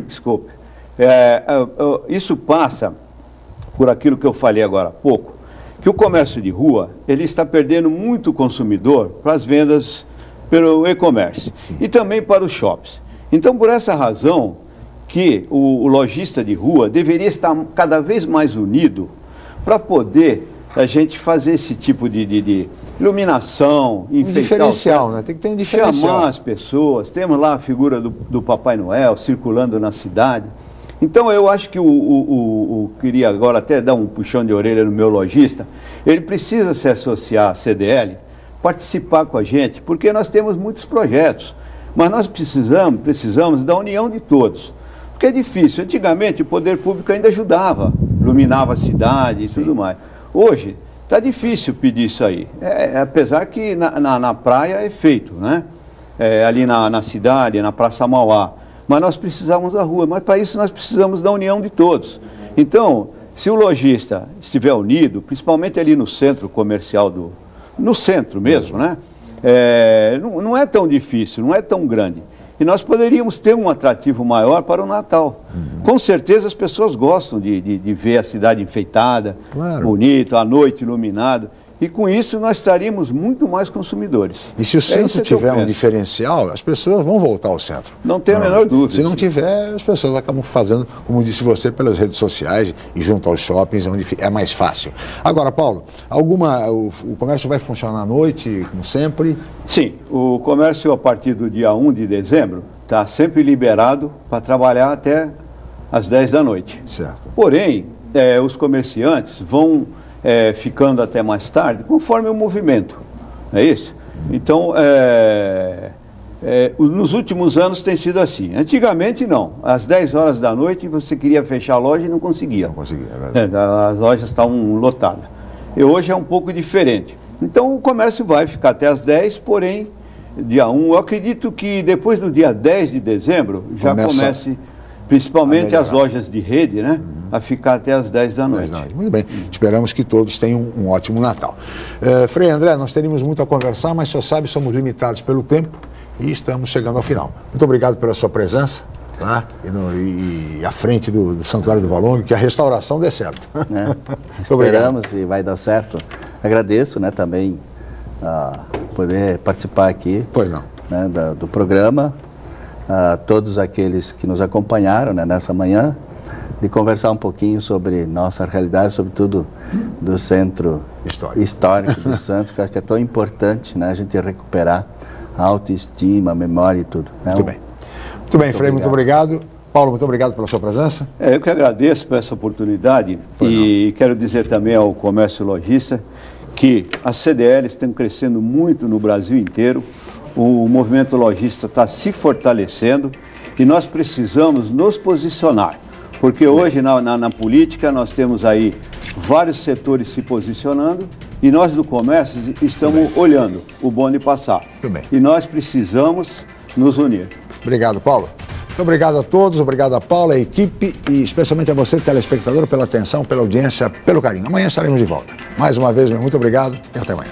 desculpe, isso passa por aquilo que eu falei agora há pouco, que o comércio de rua ele está perdendo muito consumidor para as vendas pelo e-commerce e também para os shops. Então, por essa razão que o lojista de rua deveria estar cada vez mais unido para poder a gente fazer esse tipo de iluminação, enfeitar, um diferencial, né? Tem que ter um diferencial. Chamar as pessoas, temos lá a figura do Papai Noel circulando na cidade. Então eu acho que queria agora até dar um puxão de orelha no meu lojista, ele precisa se associar à CDL, participar com a gente, porque nós temos muitos projetos, mas nós precisamos da união de todos. Porque é difícil, antigamente o poder público ainda ajudava, iluminava a cidade e tudo mais. Hoje está difícil pedir isso aí, apesar que na praia é feito, né? Ali na cidade, na Praça Mauá. Mas nós precisamos da rua, mas para isso nós precisamos da união de todos. Então, se o lojista estiver unido, principalmente ali no centro comercial, no centro mesmo, né? Não é tão difícil, não é tão grande. E nós poderíamos ter um atrativo maior para o Natal. Com certeza as pessoas gostam de ver a cidade enfeitada, claro, bonita, a noite iluminada. E com isso nós estaríamos muito mais consumidores. E se o centro tiver um diferencial, as pessoas vão voltar ao centro. Não tem a menor dúvida. Se não tiver, as pessoas acabam fazendo, como disse você, pelas redes sociais e junto aos shoppings, onde é mais fácil. Agora, Paulo, o comércio vai funcionar à noite, como sempre? Sim, o comércio a partir do dia 1 de dezembro está sempre liberado para trabalhar até às 10 da noite. Certo. Porém, os comerciantes vão ficando até mais tarde, conforme o movimento, não é isso? Então, nos últimos anos tem sido assim. Antigamente, não. Às 10 horas da noite, você queria fechar a loja e não conseguia. Não conseguia, é verdade. As lojas estavam lotadas. E hoje é um pouco diferente. Então, o comércio vai ficar até às 10, porém, dia 1, eu acredito que depois do dia 10 de dezembro, já comece, principalmente as lojas de rede, né? A ficar até às 10 da noite. Muito bem. Esperamos que todos tenham um ótimo Natal. Frei André, nós teríamos muito a conversar, mas, só sabe, somos limitados pelo tempo e estamos chegando ao final. Muito obrigado pela sua presença, tá? E à frente do Santuário do Valongo, que a restauração dê certo. Esperamos e vai dar certo. Agradeço, né, também poder participar aqui, né, do programa, a todos aqueles que nos acompanharam, né, nessa manhã, de conversar um pouquinho sobre nossa realidade, sobretudo do Centro Histórico de Santos, que acho que é tão importante, né, a gente recuperar a autoestima, a memória e tudo. Né? Muito bem. Muito bem, Frei, muito obrigado. Paulo, muito obrigado pela sua presença. Eu que agradeço por essa oportunidade e quero dizer também ao comércio lojista que as CDLs estão crescendo muito no Brasil inteiro, o movimento lojista está se fortalecendo e nós precisamos nos posicionar. Porque hoje na política nós temos aí vários setores se posicionando e nós do comércio estamos olhando o bonde passar. E nós precisamos nos unir. Obrigado, Paulo. Muito obrigado a todos, obrigado a Paula, a equipe e especialmente a você, telespectador, pela atenção, pela audiência, pelo carinho. Amanhã estaremos de volta. Mais uma vez, muito obrigado e até amanhã.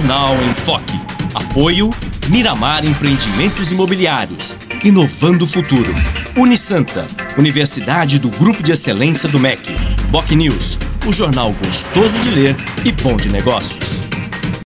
Jornal em Foque. Apoio Miramar Empreendimentos Imobiliários. Inovando o futuro. Unisanta, Universidade do Grupo de Excelência do MEC. BocNews, o jornal gostoso de ler e bom de negócios.